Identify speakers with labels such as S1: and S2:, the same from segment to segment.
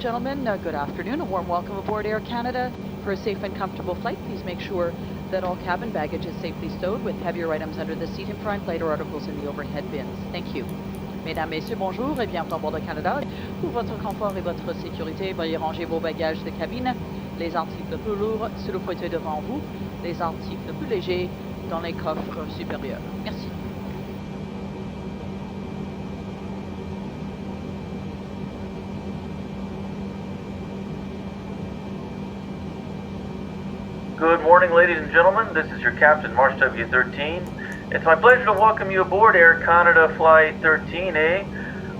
S1: gentlemen, good afternoon. A warm welcome aboard Air Canada. For a safe and comfortable flight, please make sure that all cabin baggage is safely stowed with heavier items under the seat in front, lighter articles in the overhead bins. Thank you. Mesdames, Messieurs, bonjour et bienvenue à bord de Canada. Pour votre confort et votre sécurité, veuillez ranger vos bagages de cabine, les articles plus lourds sur le fauteuil devant vous, les articles plus légers dans les coffres supérieurs. Merci.
S2: Good morning, ladies and gentlemen. This is your captain, Marsh W13. It's my pleasure to welcome you aboard Air Canada Flight 13A.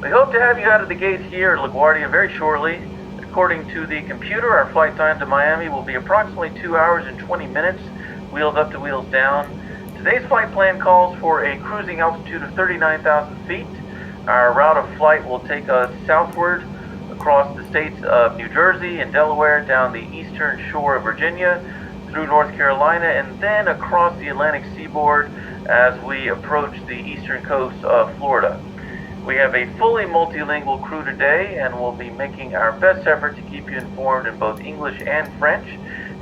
S2: We hope to have you out of the gate here at LaGuardia very shortly. According to the computer, our flight time to Miami will be approximately 2 hours and 20 minutes, wheels up to wheels down. Today's flight plan calls for a cruising altitude of 39,000 feet. Our route of flight will take us southward across the states of New Jersey and Delaware, down the eastern shore of Virginia, through North Carolina, and then across the Atlantic seaboard as we approach the eastern coast of Florida. We have a fully multilingual crew today, and we'll be making our best effort to keep you informed in both English and French.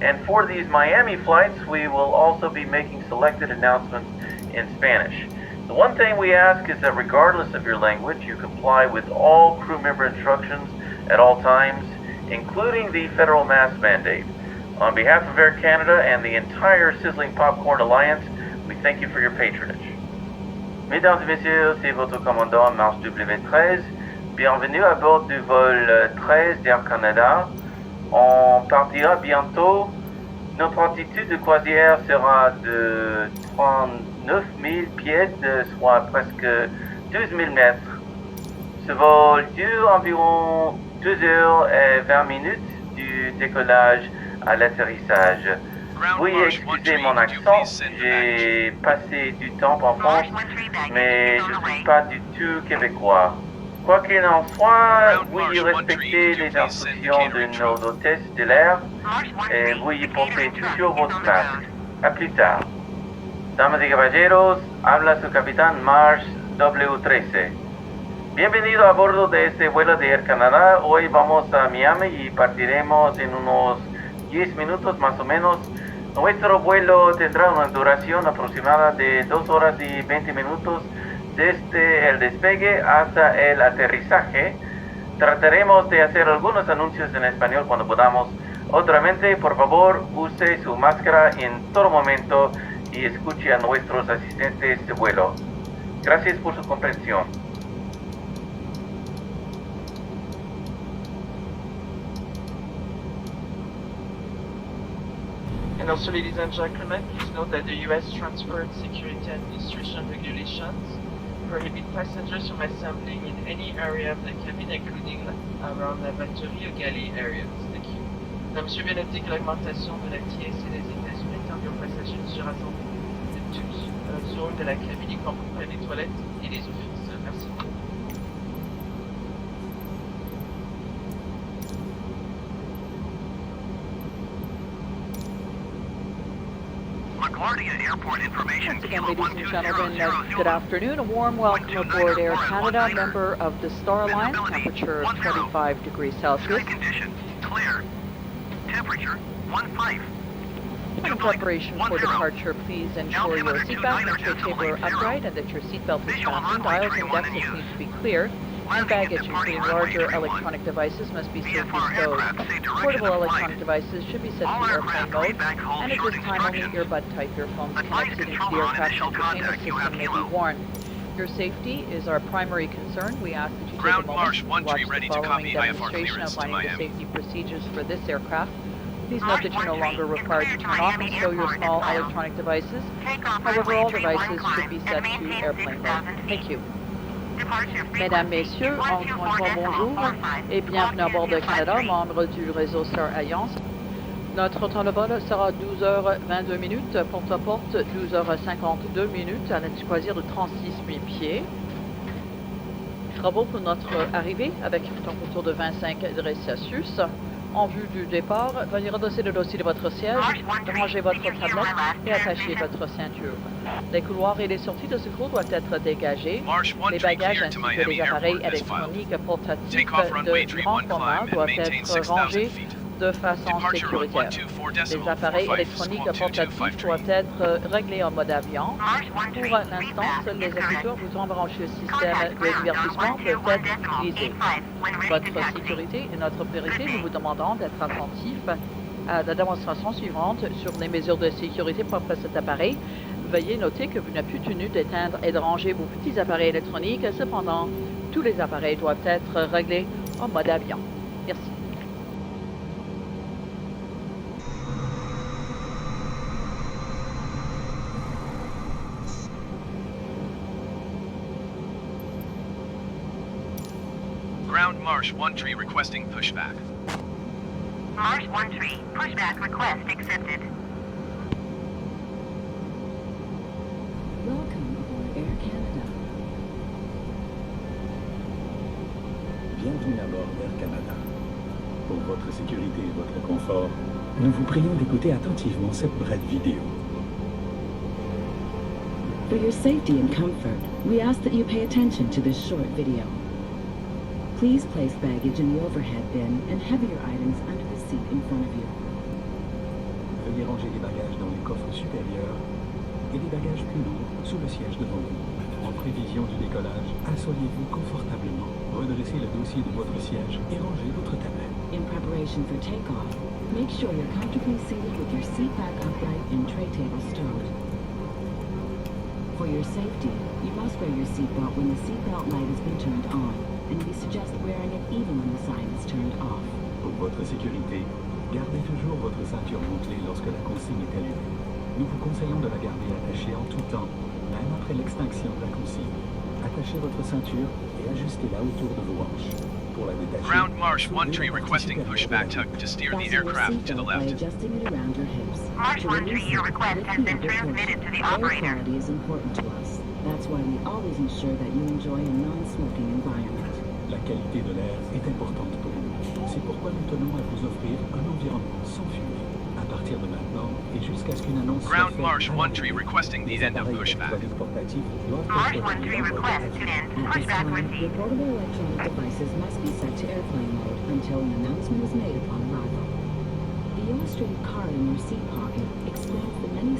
S2: And for these Miami flights, we will also be making selected announcements in Spanish. The one thing we ask is that regardless of your language, you comply with all crew member instructions at all times, including the federal mask mandate. On behalf of Air Canada and the entire Sizzling Popcorn Alliance, we thank you for your patronage. Mesdames et messieurs, c'est votre commandant Marsh W13. Bienvenue à bord du vol 13 d'Air Canada. On partira bientôt. Notre altitude de croisière sera de 39 000 pieds, soit presque 12 000 mètres. Ce vol dure environ 2 heures et 20 minutes du décollage à l'atterrissage. Oui, excusez mon accent, j'ai passé du temps en France, mais je ne suis pas du tout québécois. Quoi qu'il en soit, veuillez respecter les instructions de nos hôtesses de l'air et veuillez porter toujours votre masque. A plus tard. Damas y caballeros, habla su capitán Marsh W13. Bienvenido a bordo de este vuelo de Air Canada. Hoy vamos a Miami y partiremos en unos 10 minutos más o menos. Nuestro vuelo tendrá una duración aproximada de 2 horas y 20 minutos desde el despegue hasta el aterrizaje. Trataremos de hacer algunos anuncios en español cuando podamos. Otramente, por favor, use su máscara en todo momento y escuche a nuestros asistentes de vuelo. Gracias por su comprensión.
S3: And also, ladies and gentlemen, please note that the U.S. Transport Security Administration regulations prohibit passengers from assembling in any area of the cabin, including around lavatory or galley areas. Thank you. Mesdames, Messieurs, bien noté que l'augmentation de la TSA des États-Unis interdit aux passagers de se rassembler de toute zone de la cabine, y compris les toilettes et les offices. Merci.
S1: Once again, ladies and gentlemen, good afternoon. A warm welcome aboard Air Canada, member of the Star Alliance, temperature 25 degrees Celsius.
S4: Clear. Temperature 15.
S1: In preparation for departure, please ensure your seatbelt and tray table are upright and that your seatbelt is fastened. Aisles and decks need to be clear. And baggage, including larger electronic devices, must be safely stowed. Portable electronic devices should be set to airplane mode, and at this time only earbud-type earphones connected into the aircraft entertainment system may be worn. Your safety is our primary concern. We ask that you take a moment to watch the following demonstration outlining the safety procedures for this aircraft. Please note that you're no longer required to turn off and stow your small electronic devices. However, all devices should be set to airplane mode. Thank you. Mesdames, Messieurs, encore un bonjour et bienvenue à bord de Canada, membre du réseau Star Alliance. Notre temps de vol sera 12h22 minutes, porte-à-porte 12h52 minutes à l'altitude croisière de 36 000 pieds. Travaux pour notre arrivée avec une température de 25 degrés Celsius. En vue du départ, veuillez redosser le dossier de votre siège, rangez votre tablette et attachez votre ceinture. Les couloirs et les sorties de secours doivent être dégagés. Les bagages ainsi que les appareils électroniques portatifs de grand format doivent être rangés de façon sécuritaire. Les appareils électroniques portatifs doivent être réglés en mode avion. Pour l'instant, seuls les écouteurs vous embranchés au système de divertissement peuvent être utilisés. Votre sécurité est notre priorité. Nous vous demandons d'être attentif à la démonstration suivante sur les mesures de sécurité propres à cet appareil. Veuillez noter que vous n'êtes plus tenu d'éteindre et de ranger vos petits appareils électroniques. Cependant, tous les appareils doivent être réglés en mode avion. Merci.
S5: Ground Marsh 1 tree requesting pushback.
S4: Marsh 1 tree, pushback request accepted.
S6: Welcome aboard Air Canada.
S7: Bienvenue à bord d'Air Canada. Pour votre sécurité et votre confort, nous vous prions d'écouter attentivement cette brève vidéo.
S6: For your safety and comfort, we ask that you pay attention to this short video. Please place baggage in the overhead bin and heavier items under the seat in front of you.
S7: Veuillez ranger les bagages dans les coffres supérieurs et les bagages plus lourds sous le siège devant vous. En prévision du décollage, asseyez-vous confortablement, redressez le dossier de votre siège et rangez votre tablette.
S6: In preparation for takeoff, make sure you're comfortably seated with your seat back upright and tray table stowed. For your safety, you must wear your seatbelt when the seatbelt light has been turned on, and we suggest wearing it even when the sign is turned off.
S7: Pour votre sécurité, gardez toujours votre ceinture bouclée lorsque la consigne est allumée. Nous vous conseillons de la garder attachée en tout temps, même après l'extinction de la consigne. Attachez votre ceinture et ajustez-la autour de vos hanches. Pour la détacher,
S5: Ground Marsh 1
S7: soulevez
S5: tree
S7: la partie
S5: requesting
S7: supérieure
S5: pushback
S7: de la
S5: tug to steer the
S6: Fasten your
S5: aircraft to the
S6: seatbelt by
S5: left.
S6: adjusting it around your hips.
S4: Marsh
S6: To
S4: 1
S6: release
S4: tree, your
S6: it,
S4: request
S6: lift
S4: has
S6: the
S4: been
S6: upper
S4: transmitted
S6: push.
S4: to the
S6: Air
S4: operator.
S6: quality is important to us. That's why we always ensure that you enjoy a non-smoking environment.
S7: La qualité de l'air est importante pour nous. C'est pourquoi nous tenons à vous offrir un environnement sans fumée. À partir de maintenant et jusqu'à ce qu'une annonce soit
S5: Ground
S7: faite
S5: Marsh
S7: à
S5: 1
S7: l'arrivée,
S5: tree requesting the
S7: les
S5: end of
S7: appareils
S5: pushback.
S7: électroniques portatifs doivent
S4: Marsh
S7: être
S4: 1 tree
S7: reliés en mode
S4: request to
S7: avion.
S4: end
S6: At this
S4: pushback
S6: time,
S4: received.
S6: your portable electronic devices must be set to airplane mode until an announcement is made upon arrival. The illustrated card in your seat pocket explains the many...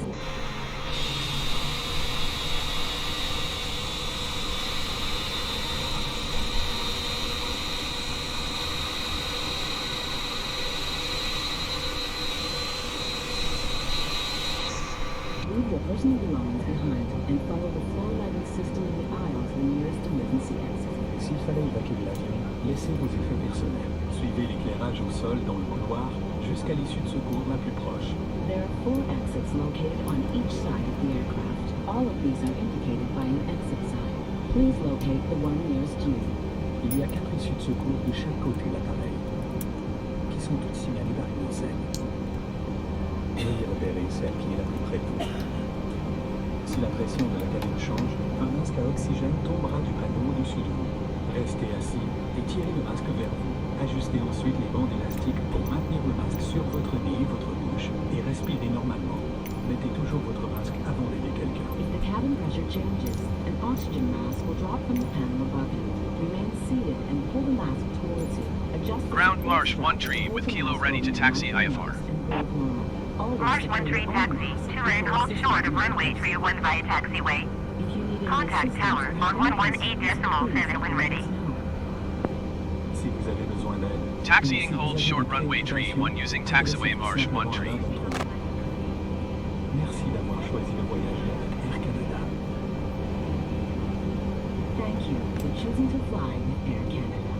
S6: Leave your personal belongings behind and follow the floor lighting system in the aisle to the nearest emergency exit.
S7: S'il fallait évacuer l'avion, laissez vos effets personnels. Suivez l'éclairage au sol dans le couloir jusqu'à l'issue de secours la plus proche.
S6: There are 4 exits located on each side of the aircraft. All of these are indicated by an exit sign. Please locate the one nearest you.
S7: Il y a 4 issues de secours de chaque côté de l'appareil, qui sont toutes signalées par une enseigne. Veuillez repérer celle qui est la plus près de vous. Si la pression de la cabine change, un masque à oxygène tombera du panneau au-dessus de vous. Restez assis et tirez le masque vers vous. Ajustez ensuite les bandes élastiques pour maintenir le masque sur votre nez et votre bouche et respirez normalement. Mettez toujours votre masque avant d'aider quelqu'un.
S6: If the cabin pressure changes, an oxygen mask will drop from the panel above you. Remain seated and pull the mask towards you. Adjust the
S5: Ground
S6: seatbelt
S5: Marsh
S6: strap
S5: 1 tree
S6: to
S5: with
S6: hold the
S5: Kilo
S6: mask
S5: ready to
S6: over
S5: taxi
S6: your mouth
S5: IFR.
S6: and breathe normal. Always
S4: Marsh
S6: secure
S4: 1 tree
S6: your own
S4: taxi,
S6: mask
S4: 2
S6: before
S4: and hold
S6: assisting
S4: short of
S6: anyone
S4: runway
S6: else.
S4: 31 via taxiway.
S6: If you need any
S4: Contact
S6: assistance
S4: tower
S6: or
S4: on
S6: have
S4: 118.7 when ready.
S7: Si vous avez besoin d'aide,
S5: Taxiing
S7: ou si vous
S5: hold
S7: avez
S5: short
S7: des
S5: runway tree
S7: préoccupations,
S5: 1 using taxiway Marsh 1
S7: simplement
S5: tree.
S7: l'un d'entre nous. Merci d'avoir choisi de voyager avec Air Canada.
S6: Thank you for choosing to fly with Air Canada.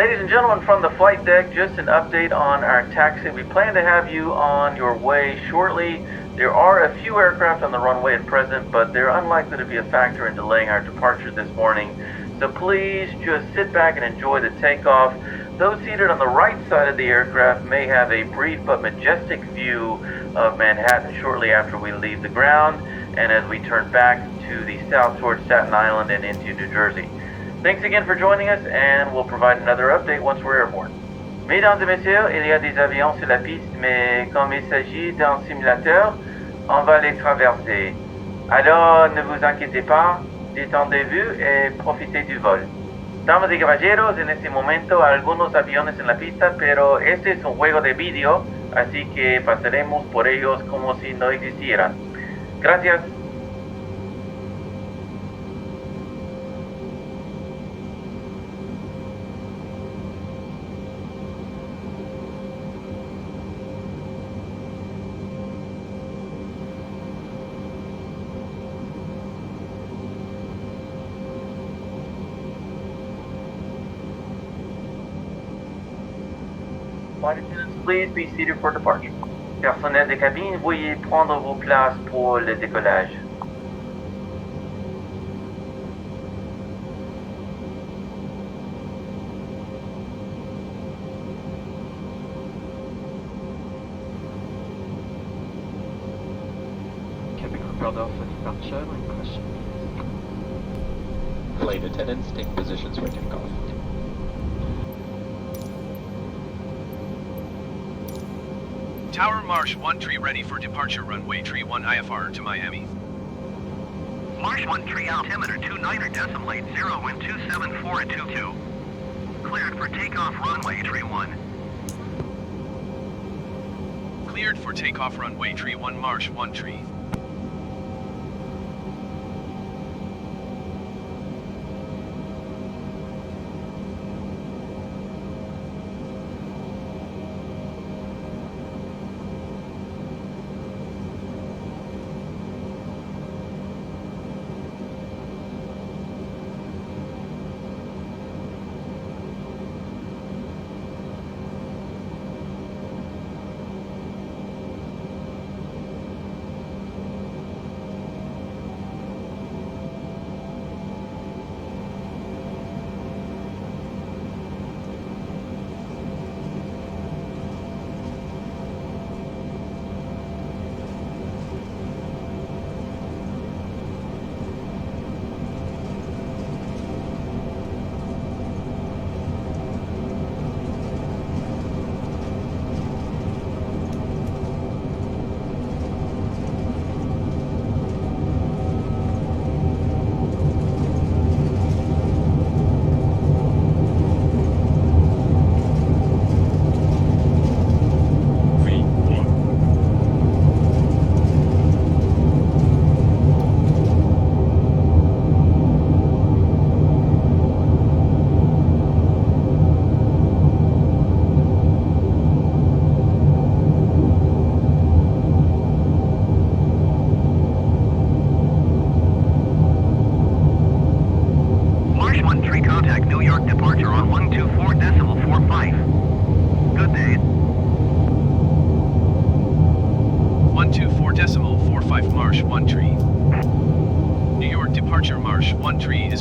S2: Ladies and gentlemen from the flight deck, just an update on our taxi. We plan to have you on your way shortly. There are a few aircraft on the runway at present, but they're unlikely to be a factor in delaying our departure this morning. So please just sit back and enjoy the takeoff. Those seated on the right side of the aircraft may have a brief but majestic view of Manhattan shortly after we leave the ground and as we turn back to the south towards Staten Island and into New Jersey. Thanks again for joining us, and we'll provide another update once we're airborne. Mesdames et messieurs, il y a des avions sur la piste, mais comme il s'agit d'un simulateur, on va les traverser. Alors ne vous inquiétez pas, détendez-vous et profitez du vol. Damas y caballeros, en este momento algunos aviones en la pista, pero este es un juego de vídeo, así que pasaremos por ellos como si no existieran. Gracias. Flight attendants, please be seated for departure. Personnel de cabine, veuillez prendre vos places pour le décollage.
S3: Can be prepared for departure when question.
S8: Flight attendants, take positions for takeoff.
S5: Tower Marsh 1 tree ready for departure runway tree 1 IFR to Miami.
S4: Marsh 1 tree altimeter 29er decimate 0 wind 274 at 22. Cleared for takeoff runway tree 1.
S5: Cleared for takeoff runway tree 1 Marsh 1 tree.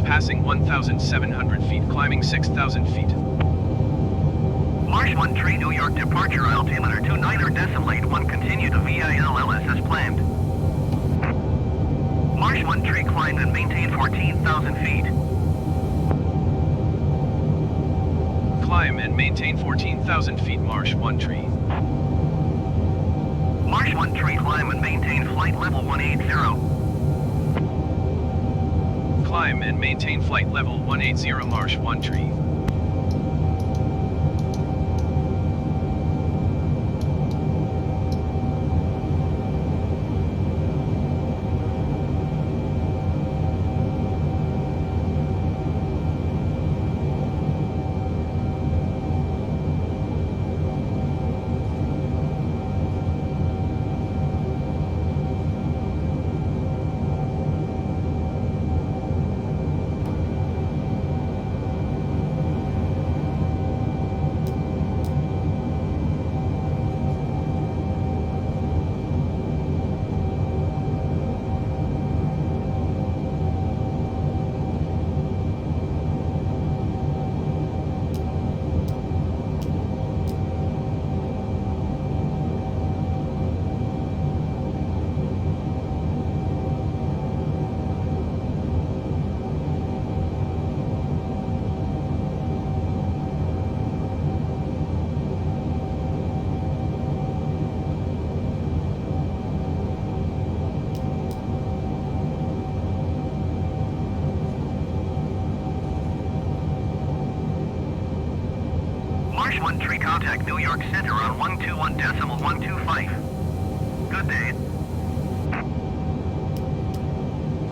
S5: Passing 1,700 feet, climbing 6,000 feet.
S4: Marsh 1 tree, New York departure, altimeter 29er decimate 1, continue to VILLS as planned. Marsh 1 tree, climb and maintain 14,000 feet.
S5: Climb and maintain 14,000 feet, Marsh 1 tree.
S4: Marsh 1 tree, climb and maintain flight level 180.
S5: Climb and maintain flight level 180 Marsh 1 tree.
S4: Marsh 1 tree, contact New York Center on 121.125. Good day.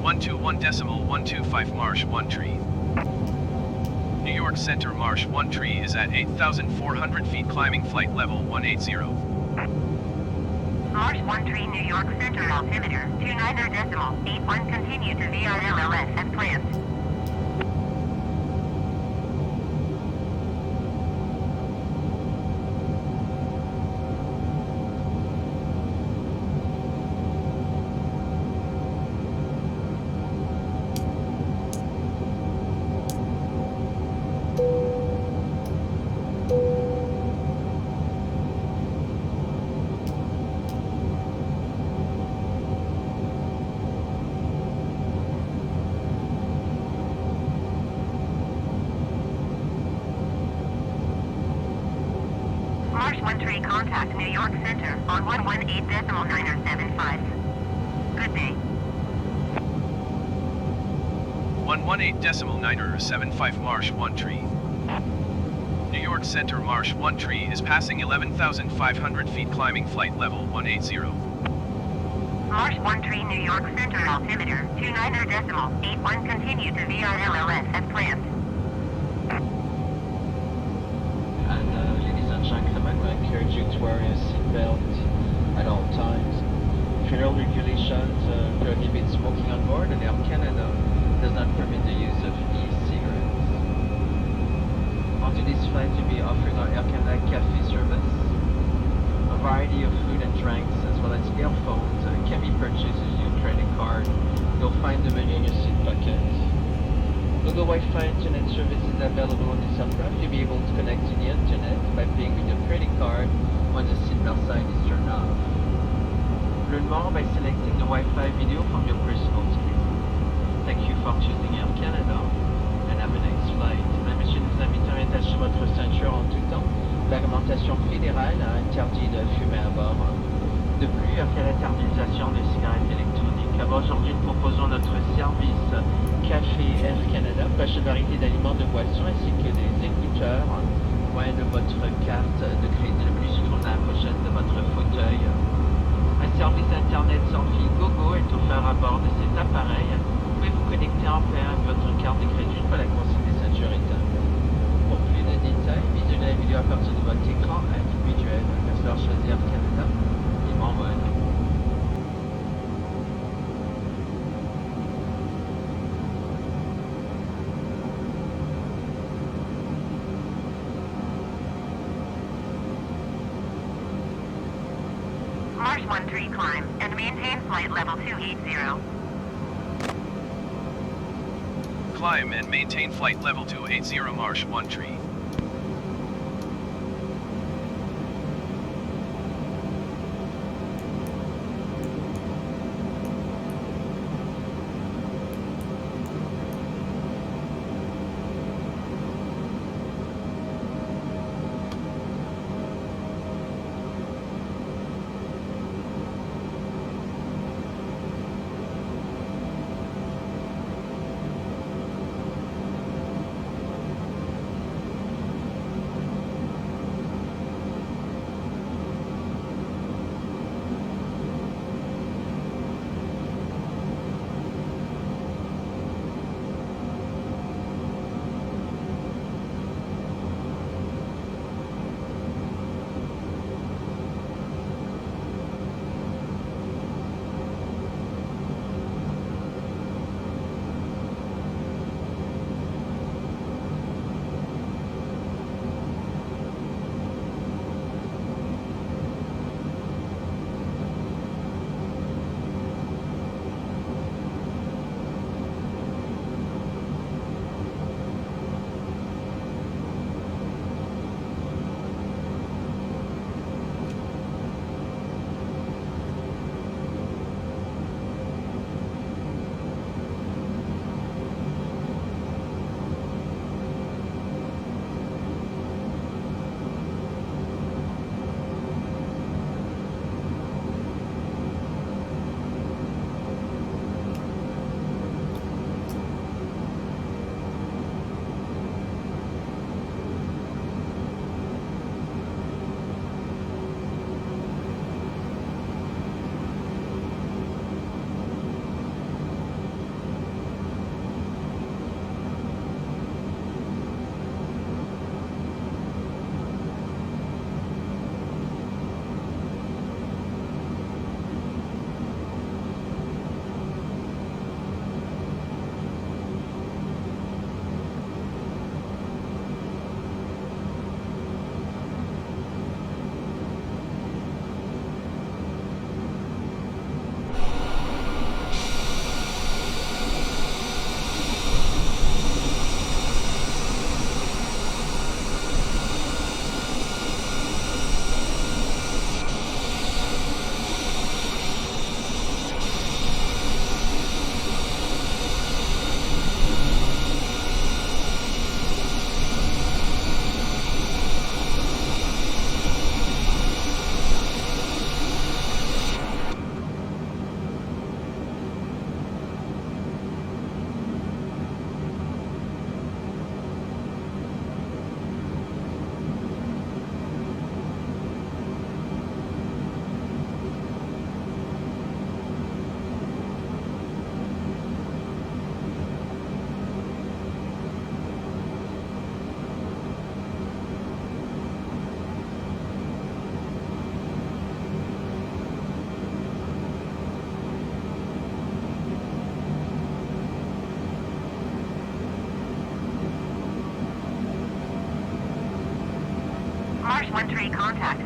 S5: 121.125 Marsh 1 tree. New York Center Marsh 1 tree is at 8,400 feet climbing flight level 180.
S9: Marsh 1 tree, New York Center, altimeter 29.81, continue to VRLLS as planned. Marsh 1 tree, contact New York Center on 118.975. Good day.
S5: 118.975 Marsh 1 tree. New York Center Marsh 1 tree is passing 11,500 feet climbing flight level 180.
S9: Marsh 1 tree, New York Center, altimeter 29.81, continue to VRLLS as planned.
S8: And ladies and gentlemen, I encourage you to wear a seatbelt at all times. Federal regulations prohibit smoking on board, and Air Canada does not permit the use of e-cigarettes. On today's flight, you'll be offering our Air Canada cafe service. A variety of food and drinks, as well as earphones, can be purchased using your credit card. You'll find the menu in your seat pocket. Local Wi-Fi internet service is available on this aircraft. You'll be able to connect to the internet by paying with your credit card when the seatbelt sign is turned off. Learn more by selecting the Wi-Fi video from your personal screen. Thank you for choosing Air Canada, and have a nice flight. Mesdames et messieurs, nous invitons à attacher votre ceinture en tout temps. La réglementation fédérale a interdit de fumer à bord. De plus, après l'interdisation des cigarettes électroniques, à bord aujourd'hui, nous proposons notre service Café Air Canada, fraîche variété d'aliments, de boissons, ainsi que des écouteurs, moyen de votre carte de crédit. Le menu se trouve dans la pochette de votre fauteuil. Un service internet sans fil GoGo est offert à bord de cet appareil. Vous pouvez vous connecter en paix avec votre carte de crédit une fois la consigne des ceintures éteinte. Pour plus de détails, visionnez la vidéo à partir de votre écran individuel. Merci d'avoir choisi Air Canada et bon vol.
S9: Marsh 1 tree, climb and maintain flight level 280.
S5: Climb and maintain flight level 280 Marsh 1 tree.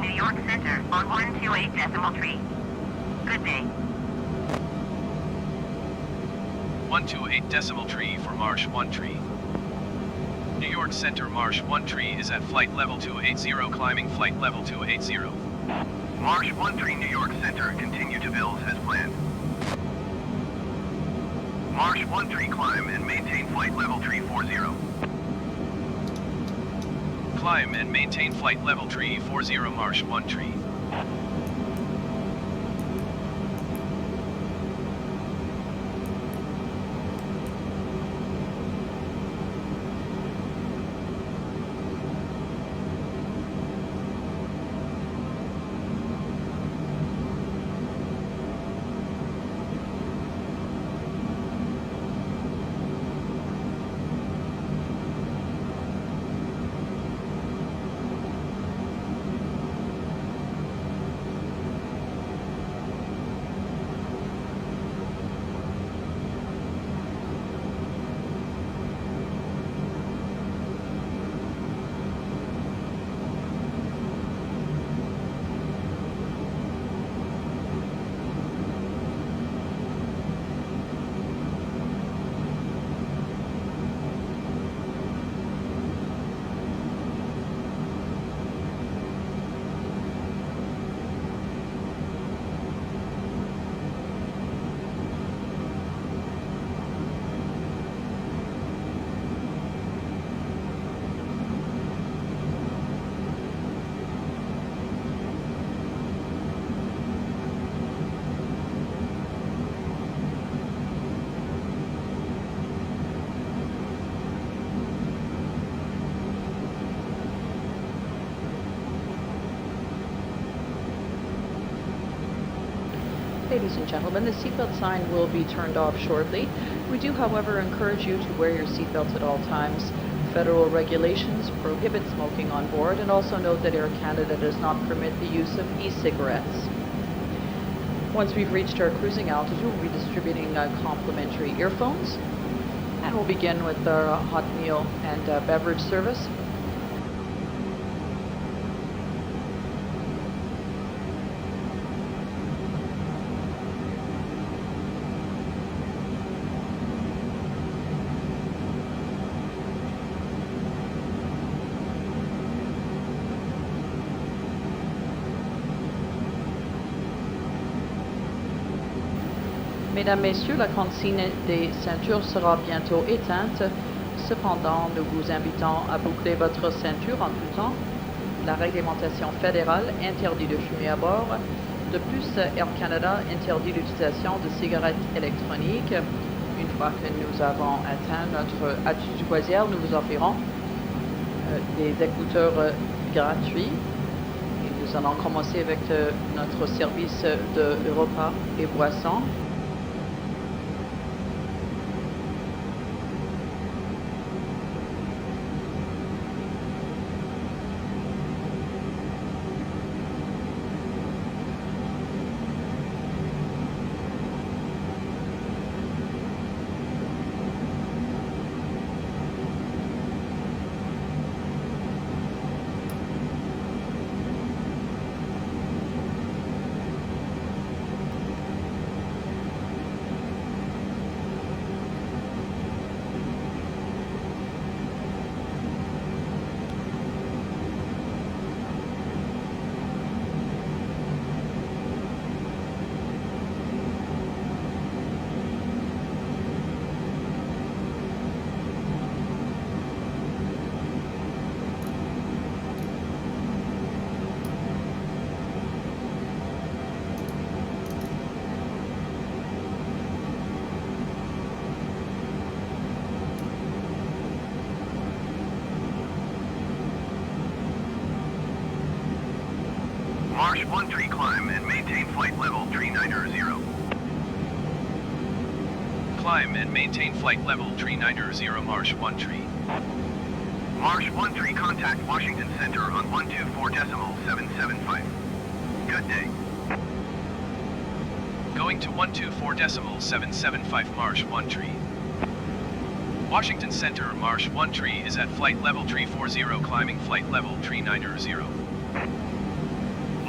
S9: New York Center on 128.3. Good day.
S5: 128.3 for Marsh 1 tree. New York Center Marsh 1 tree is at flight level 280, climbing flight level 280.
S4: Marsh 1 tree New York Center, continue to bills as planned. Marsh 1 tree climb and maintain flight level 340.
S5: Climb and maintain flight level 340 Marsh 1 tree.
S1: Ladies and gentlemen, the seatbelt sign will be turned off shortly. We do, however, encourage you to wear your seatbelts at all times. Federal regulations prohibit smoking on board, and also note that Air Canada does not permit the use of e-cigarettes. Once we've reached our cruising altitude, we'll be distributing complimentary earphones, and we'll begin with our hot meal and beverage service. Mesdames, Messieurs, la consigne des ceintures sera bientôt éteinte. Cependant, nous vous invitons à boucler votre ceinture en tout temps. La réglementation fédérale interdit de fumer à bord. De plus, Air Canada interdit l'utilisation de cigarettes électroniques. Une fois que nous avons atteint notre altitude du croisière, nous vous offrirons des écouteurs gratuits. Et nous allons commencer avec notre service de repas et boissons.
S4: Marsh 1 tree climb and maintain flight level 390.
S5: Climb and maintain flight level 390 Marsh 1 tree.
S4: Marsh 1 tree contact Washington Center on 124.775. Good day.
S5: Going to 124.775 Marsh 1 tree. Washington Center Marsh 1 tree is at flight level 340, climbing flight level 390.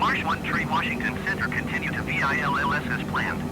S4: Marsh 13 Washington Center, continue to VILLS as planned.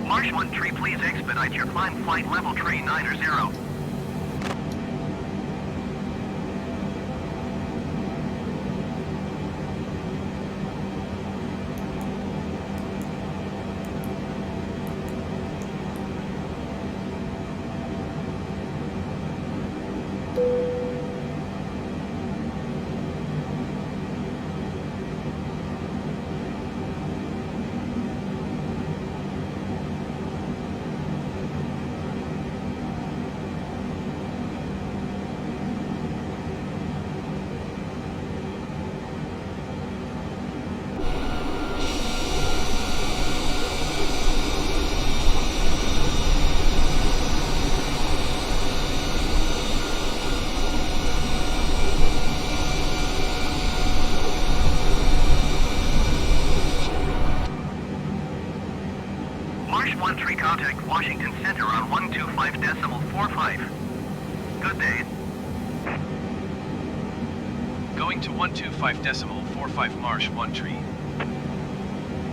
S4: Marsh 13, please expedite your climb flight level 390. Marsh 13, contact Washington Center on 125.45. Good day.
S5: Going to 125.45 Marsh 13.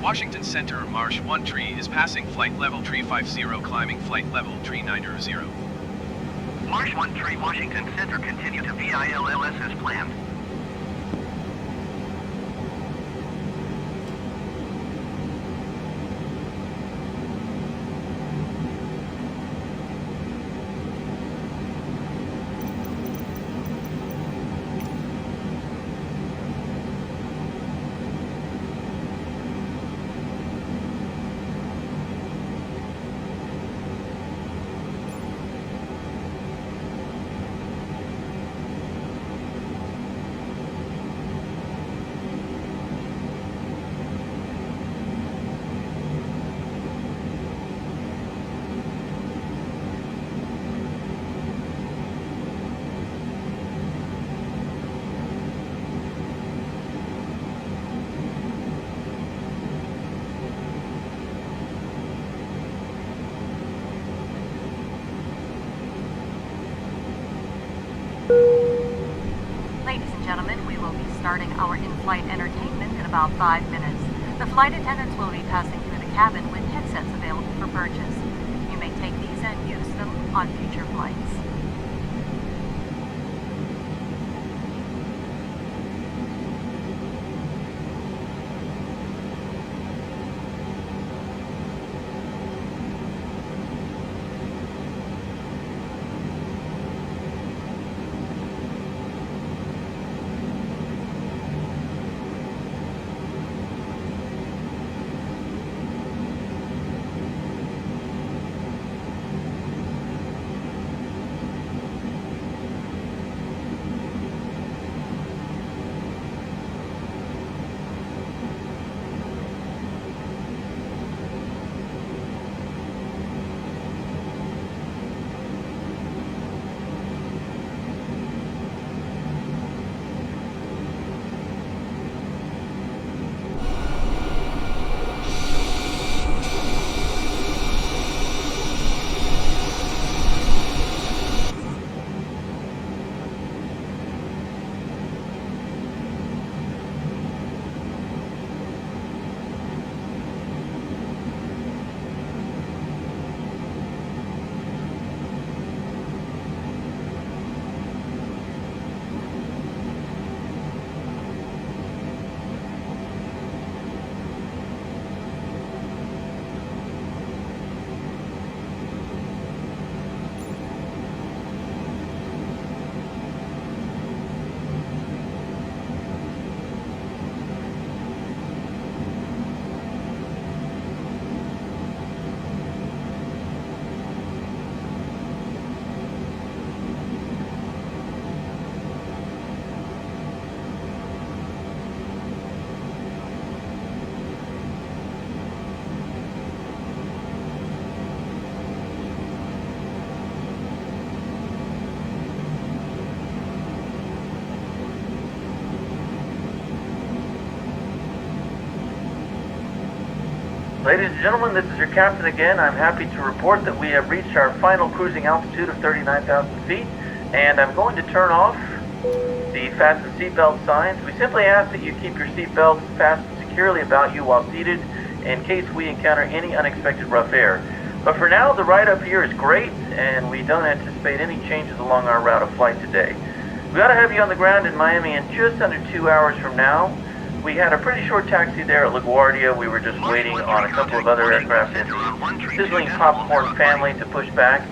S5: Washington Center, Marsh 13 is passing flight level 350, climbing flight level 390.
S4: Marsh 13 Washington Center, continue to VILLS as planned.
S9: Ladies and gentlemen, we will be starting our in-flight entertainment in about 5 minutes. The flight attendants will be passing through the cabin with headsets available for purchase. You may take these and use them on future flights.
S2: Ladies and gentlemen, this is your captain again. I'm happy to report that we have reached our final cruising altitude of 39,000 feet, and I'm going to turn off the fasten seatbelt signs. We simply ask that you keep your seatbelt fastened securely about you while seated in case we encounter any unexpected rough air. But for now, the ride up here is great, and we don't anticipate any changes along our route of flight today. We ought to have you on the ground in Miami in just under 2 hours from now. We had a pretty short taxi there at LaGuardia. We were just waiting on a couple of other aircraft in the sizzling popcorn family to push back,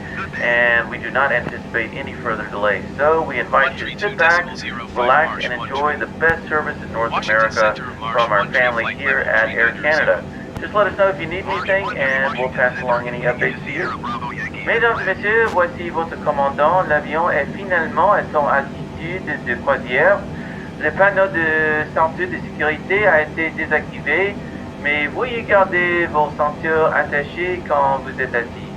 S2: and we do not anticipate any further delays. So we invite you to sit back, relax, and enjoy the best service in North America from our family here at Air Canada. Just let us know if you need anything, and we'll pass along any updates to you. Mesdames et messieurs, voici votre commandant. L'avion est finalement à son altitude de croisière. Le panneau de ceinture de sécurité a été désactivé, mais veuillez garder vos ceintures attachées quand vous êtes assis.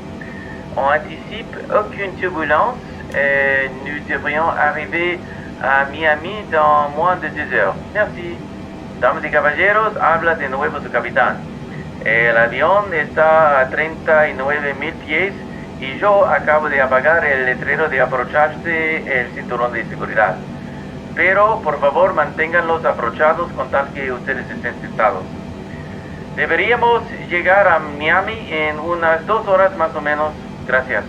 S2: On anticipe aucune turbulence et nous devrions arriver à Miami dans moins de 2 heures. Merci. Damas y caballeros, habla de nuevo su capitán. El avión está a 39,000 pies y yo acabo de apagar el letrero de abrocharse el cinturón de seguridad. Pero por favor manténganlos abrochados con tal que ustedes estén sentados. Deberíamos llegar a Miami en unas 2 horas más o menos. Gracias.